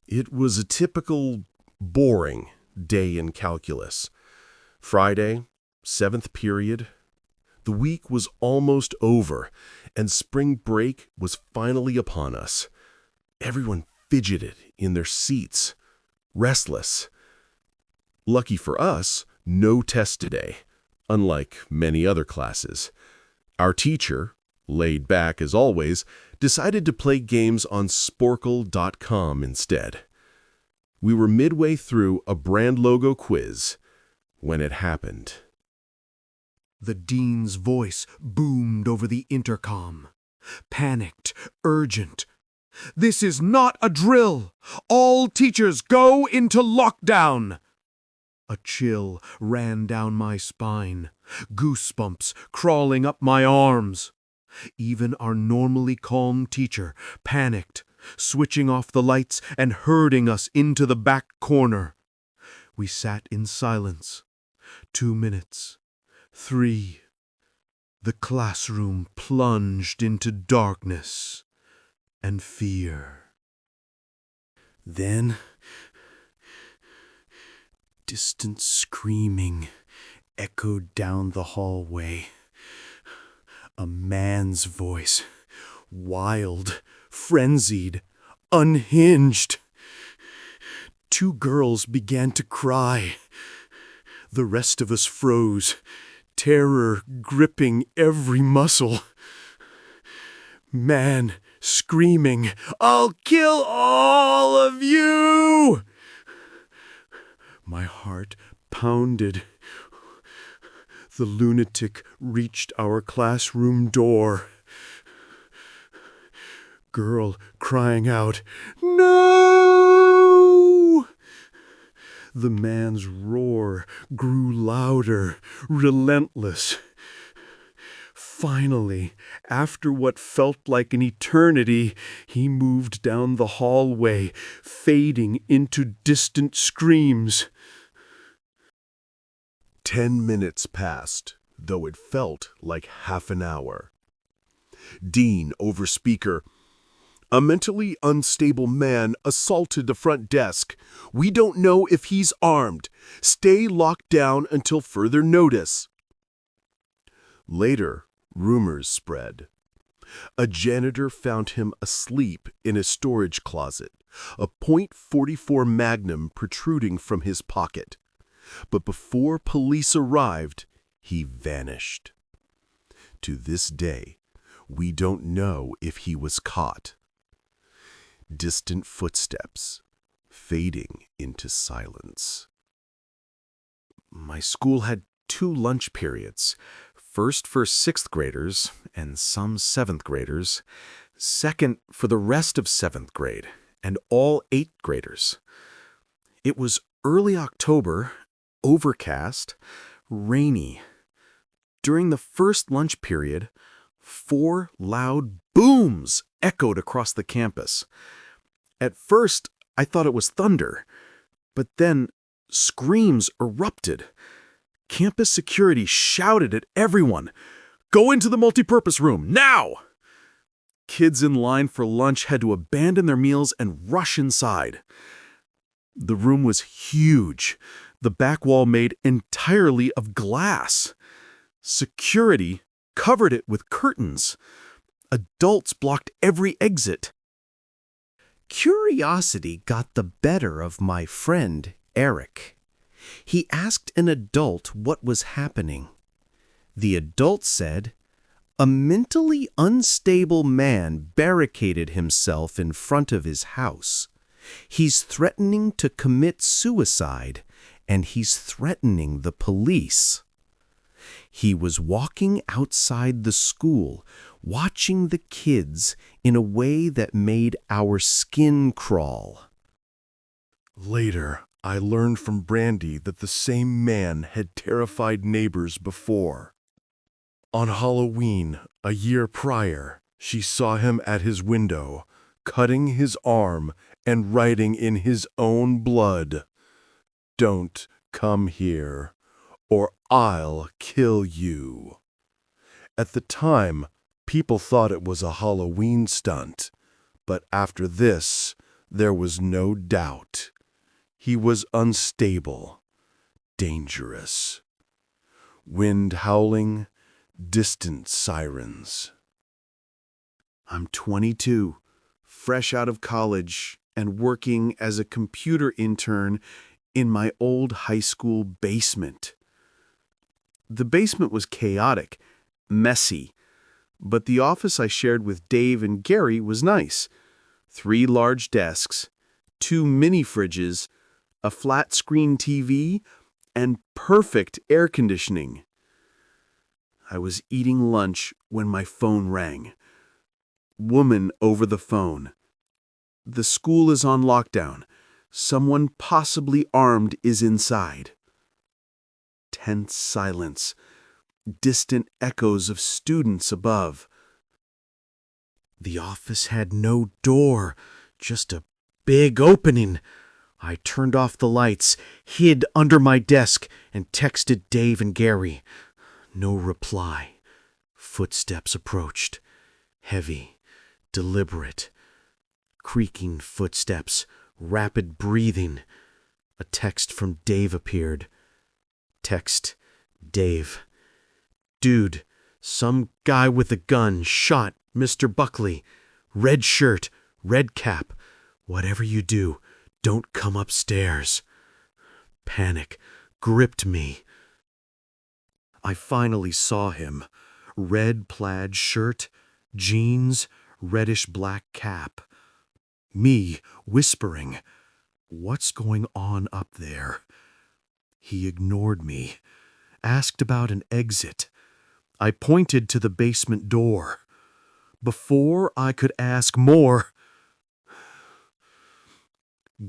It was a typical, boring day in calculus. Friday, seventh period. The week was almost over, and spring break was finally upon us. Everyone fidgeted in their seats, restless. Lucky for us, no test today, unlike many other classes. Our teacher, laid back as always, decided to play games on Sporkle.com instead. We were midway through a brand logo quiz when it happened. The dean's voice boomed over the intercom. Panicked, urgent. "This is not a drill! All teachers go into lockdown!" A chill ran down my spine, goosebumps crawling up my arms. Even our normally calm teacher panicked, switching off the lights and herding us into the back corner. We sat in silence. 2 minutes. 3. The classroom plunged into darkness and fear. Then, distant screaming echoed down the hallway. A man's voice, wild, frenzied, unhinged. 2 girls began to cry. The rest of us froze, terror gripping every muscle. Man screaming, "I'll kill all of you!" My heart pounded. The lunatic reached our classroom door. Girl crying out, "No!" The man's roar grew louder, relentless. Finally, after what felt like an eternity, he moved down the hallway, fading into distant screams. 10 minutes passed, though it felt like half an hour. Dean over speaker. "A mentally unstable man assaulted the front desk. We don't know if he's armed. Stay locked down until further notice." Later, rumors spread. A janitor found him asleep in a storage closet, a .44 Magnum protruding from his pocket. But before police arrived, he vanished. To this day, we don't know if he was caught. Distant footsteps, fading into silence. My school had 2 lunch periods, first for 6th graders and some 7th graders, second for the rest of 7th grade and all 8th graders. It was early October, overcast, rainy. During the first lunch period, 4 loud booms echoed across the campus. At first, I thought it was thunder, but then screams erupted. Campus security shouted at everyone, "Go into the multipurpose room, now!" Kids in line for lunch had to abandon their meals and rush inside. The room was huge, the back wall made entirely of glass. Security covered it with curtains. Adults blocked every exit. Curiosity got the better of my friend, Eric. He asked an adult what was happening. The adult said, "A mentally unstable man barricaded himself in front of his house. He's threatening to commit suicide, and he's threatening the police." He was walking outside the school, watching the kids in a way that made our skin crawl. Later, I learned from Brandy that the same man had terrified neighbors before. On Halloween, a year prior, she saw him at his window, cutting his arm and writing in his own blood, "Don't come here, or I'll kill you." At the time, people thought it was a Halloween stunt, but after this, There was no doubt. He was unstable, dangerous. Wind howling, distant sirens. I'm 22, fresh out of college, and working as a computer intern in my old high school basement. The basement was chaotic, messy, but the office I shared with Dave and Gary was nice. 3 large desks, 2 mini fridges, a flat-screen TV, and perfect air conditioning. I was eating lunch when my phone rang. Woman over the phone. The school is on lockdown. Someone possibly armed is inside. Tense silence. Distant echoes of students above. The office had no door, just a big opening. I turned off the lights, hid under my desk, and texted Dave and Gary. No reply. Footsteps approached. Heavy, deliberate. Creaking footsteps, rapid breathing. A text from Dave appeared. Text, Dave. Dude, some guy with a gun shot Mr. Buckley. Red shirt, red cap. Whatever you do, don't come upstairs. Panic gripped me. I finally saw him. Red plaid shirt, jeans, reddish-black cap. Me whispering, "What's going on up there?" He ignored me, asked about an exit. I pointed to the basement door. Before I could ask more,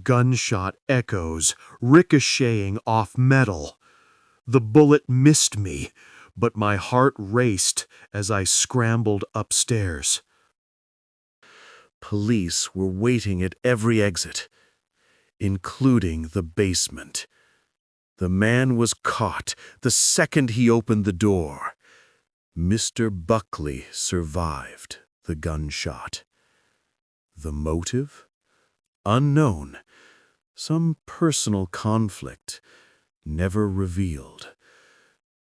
gunshot echoes ricocheting off metal. The bullet missed me, but my heart raced as I scrambled upstairs. Police were waiting at every exit, including the basement. The man was caught the second he opened the door. Mr. Buckley survived the gunshot. The motive? Unknown. Some personal conflict, never revealed.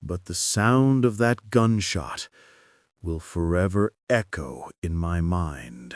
But the sound of that gunshot will forever echo in my mind.